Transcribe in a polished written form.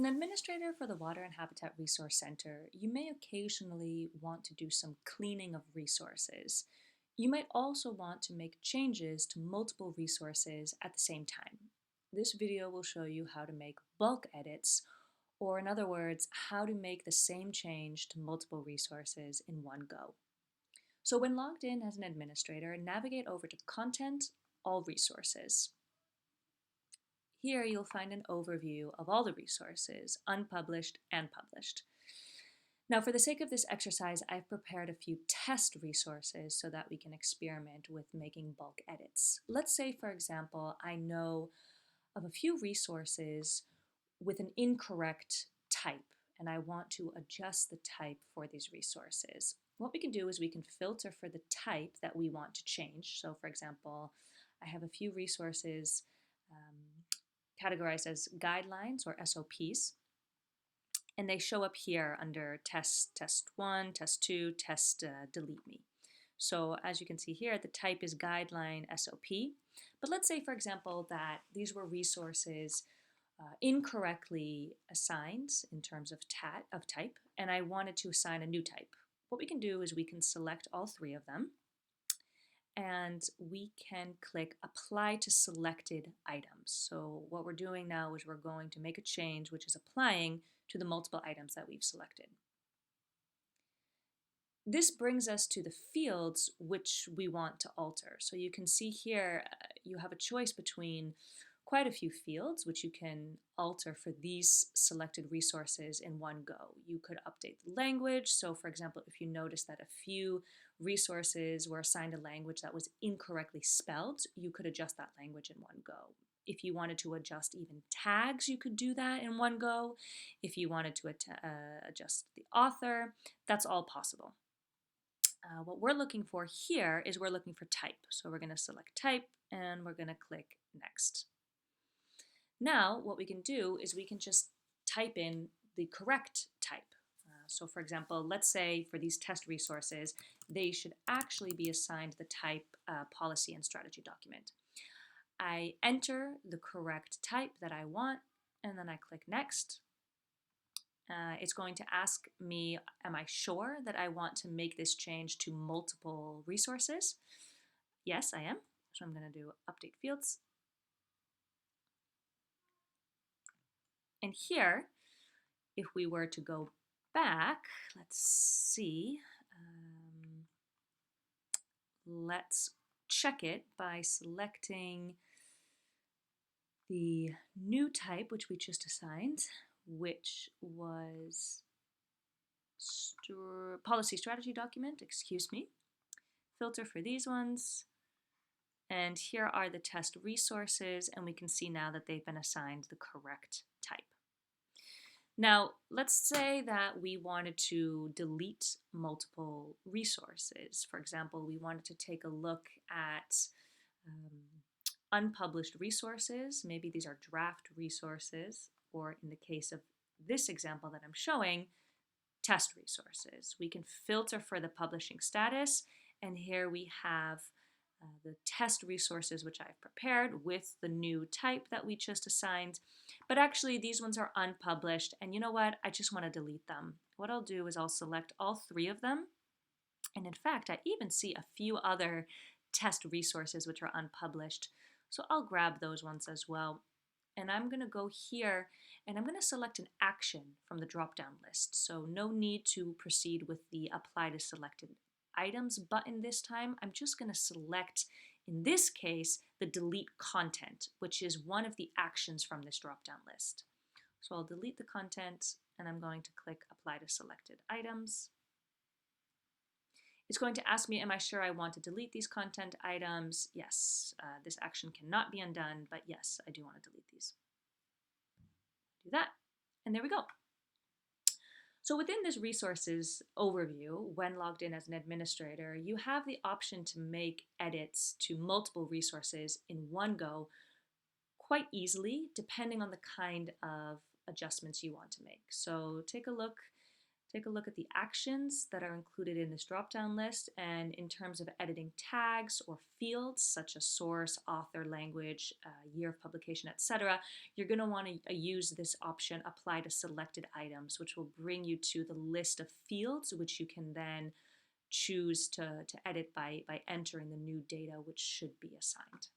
An administrator for the Water and Habitat Resource Center, you may occasionally want to do some cleaning of resources. You might also want to make changes to multiple resources at the same time. This video will show you how to make bulk edits, or in other words, how to make the same change to multiple resources in one go. So when logged in as an administrator, navigate over to Content, All Resources. Here you'll find an overview of all the resources, unpublished and published. Now, for the sake of this exercise, I've prepared a few test resources so that we can experiment with making bulk edits. Let's say, for example, I know of a few resources with an incorrect type, and I want to adjust the type for these resources. What we can do is we can filter for the type that we want to change. So, for example, I have a few resources categorized as guidelines or SOPs, and they show up here under test 1, test 2, test delete me. So as you can see here, the type is guideline SOP. But let's say, for example, that these were resources incorrectly assigned in terms of type, and I wanted to assign a new type. What we can do is we can select all three of them, and we can click Apply to Selected Items. So what we're doing now is we're going to make a change which is applying to the multiple items that we've selected. This brings us to the fields which we want to alter. So you can see here you have a choice between quite a few fields which you can alter for these selected resources in one go. You could update the language. So for example, if you notice that a few resources were assigned a language that was incorrectly spelled, you could adjust that language in one go. If you wanted to adjust even tags, you could do that in one go. If you wanted to adjust the author, that's all possible. What we're looking for here is we're looking for type. So we're going to select type and we're going to click next. Now what we can do is we can just type in the correct type. So for example, let's say for these test resources, they should actually be assigned the type policy and strategy document. I enter the correct type that I want and then I click next. It's going to ask me, am I sure that I want to make this change to multiple resources? Yes, I am. So I'm going to do update fields. And here, if we were to go back, let's see, let's check it by selecting the new type, which we just assigned, which was policy strategy document, excuse me. Filter for these ones. And here are the test resources, and we can see now that they've been assigned the correct type. Now, let's say that we wanted to delete multiple resources. For example, we wanted to take a look at unpublished resources. Maybe these are draft resources, or in the case of this example that I'm showing, test resources. We can filter for the publishing status, and here we have the test resources which I've prepared with the new type that we just assigned. But actually these ones are unpublished, and you know what? I just want to delete them. What I'll do is I'll select all three of them. And in fact, I even see a few other test resources which are unpublished. So I'll grab those ones as well. And I'm going to go here and I'm going to select an action from the drop-down list. So no need to proceed with the Apply to Selected Items button this time. I'm just going to select, in this case, the delete content, which is one of the actions from this drop-down list. So I'll delete the content and I'm going to click Apply to Selected Items. It's going to ask me, am I sure I want to delete these content items? Yes, this action cannot be undone, but yes, I do want to delete these. Do that, and there we go. So within this resources overview, when logged in as an administrator, you have the option to make edits to multiple resources in one go quite easily, depending on the kind of adjustments you want to make. So take a look Take a look at the actions that are included in this drop-down list, and in terms of editing tags or fields such as source, author, language, year of publication, etc., you're going to want to use this option apply to selected items, which will bring you to the list of fields which you can then choose to edit by entering the new data which should be assigned.